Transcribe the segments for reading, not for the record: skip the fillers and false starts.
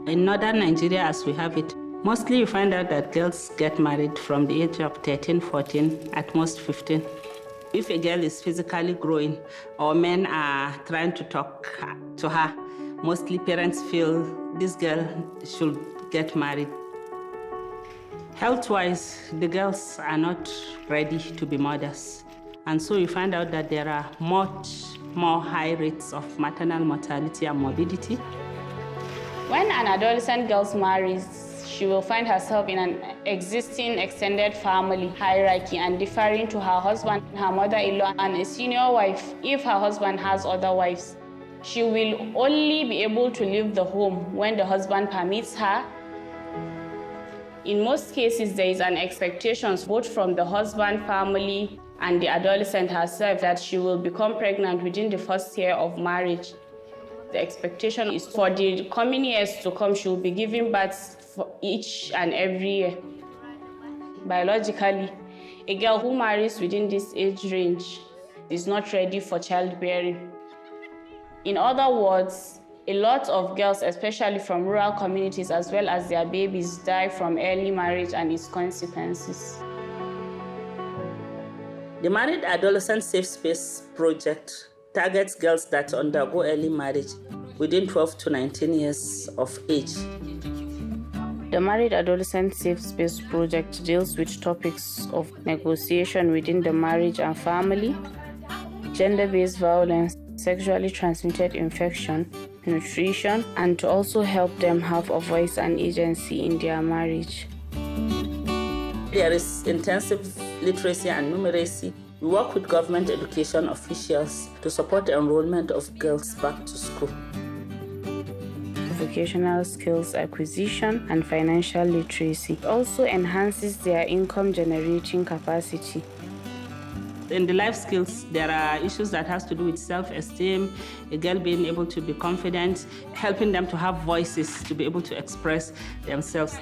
In northern Nigeria, as we have it, mostly you find out that girls get married from the age of 13, 14, at most 15. If a girl is physically growing or men are trying to talk to her, mostly parents feel this girl should get married. Health-wise, the girls are not ready to be mothers. And so you find out that there are much more high rates of maternal mortality and morbidity. When an adolescent girl marries, she will find herself in an existing extended family hierarchy and differing to her husband, her mother-in-law, and a senior wife if her husband has other wives. She will only be able to leave the home when the husband permits her. In most cases, there is an expectation both from the husband family and the adolescent herself that she will become pregnant within the first year of marriage. The expectation is for the coming years to come, she will be giving birth for each and every year. Biologically, a girl who marries within this age range is not ready for childbearing. In other words, a lot of girls, especially from rural communities, as well as their babies, die from early marriage and its consequences. The Married Adolescent Safe Space project targets girls that undergo early marriage within 12 to 19 years of age. The Married Adolescent Safe Space project deals with topics of negotiation within the marriage and family, gender-based violence, sexually transmitted infection, nutrition, and to also help them have a voice and agency in their marriage. There is intensive literacy and numeracy. We work with government education officials to support the enrollment of girls back to school. Vocational skills acquisition and financial literacy. It also enhances their income generating capacity. In the life skills, there are issues that has to do with self-esteem, a girl being able to be confident, helping them to have voices to be able to express themselves.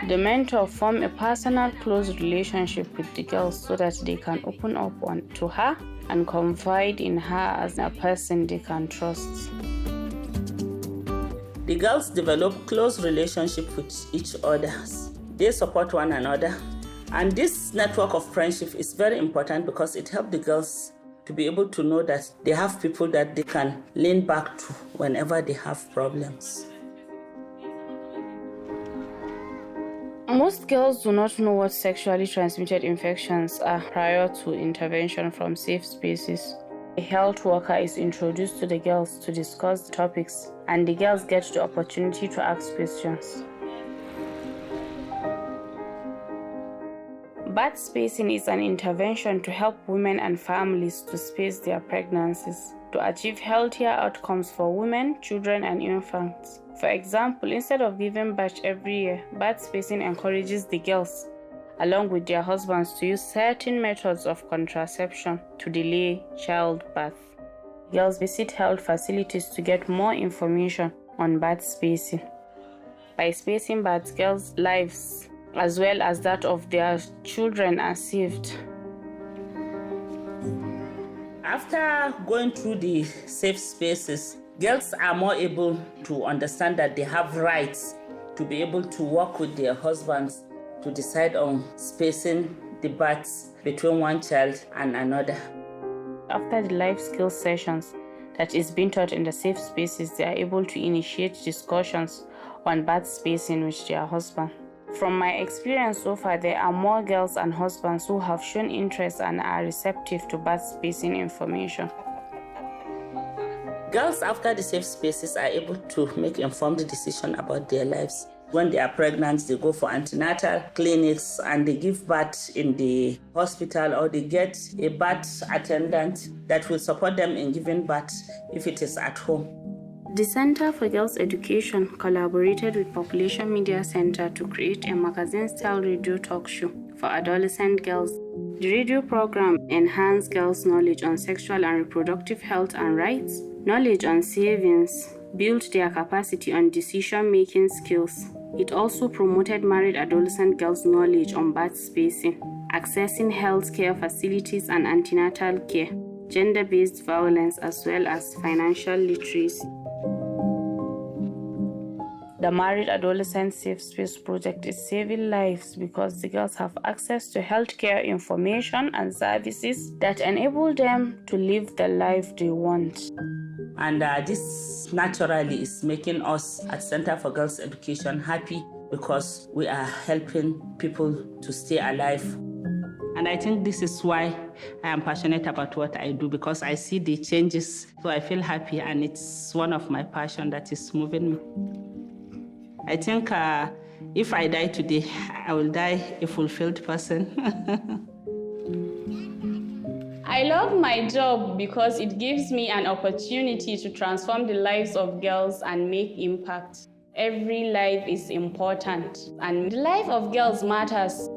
The mentor form a personal, close relationship with the girls so that they can open up to her and confide in her as a person they can trust. The girls develop close relationship with each other. They support one another. And this network of friendship is very important because it helps the girls to be able to know that they have people that they can lean back to whenever they have problems. Most girls do not know what sexually transmitted infections are prior to intervention from safe spaces. A health worker is introduced to the girls to discuss the topics, and the girls get the opportunity to ask questions. Bad spacing is an intervention to help women and families to space their pregnancies to achieve healthier outcomes for women, children, and infants. For example, instead of giving birth every year, bad spacing encourages the girls, along with their husbands, to use certain methods of contraception to delay childbirth. Girls visit health facilities to get more information on bad spacing. By spacing births, girls' lives as well as that of their children are saved. After going through the safe spaces, girls are more able to understand that they have rights to be able to work with their husbands to decide on spacing the births between one child and another. After the life skills sessions that is being taught in the safe spaces, they are able to initiate discussions on birth spacing with their husband. From my experience so far, there are more girls and husbands who have shown interest and are receptive to birth spacing information. Girls after the safe spaces are able to make informed decisions about their lives. When they are pregnant, they go for antenatal clinics and they give birth in the hospital, or they get a birth attendant that will support them in giving birth if it is at home. The Center for Girls Education collaborated with Population Media Center to create a magazine-style radio talk show for adolescent girls. The radio program enhanced girls' knowledge on sexual and reproductive health and rights, knowledge on savings, built their capacity on decision-making skills. It also promoted married adolescent girls' knowledge on birth spacing, accessing healthcare facilities and antenatal care, gender-based violence, as well as financial literacy. The Married Adolescent Safe Space Project is saving lives because the girls have access to healthcare information and services that enable them to live the life they want. And this naturally is making us at Center for Girls Education happy because we are helping people to stay alive. And I think this is why I am passionate about what I do, because I see the changes, so I feel happy, and it's one of my passion that is moving me. I think if I die today, I will die a fulfilled person. I love my job because it gives me an opportunity to transform the lives of girls and make impact. Every life is important, and the life of girls matters.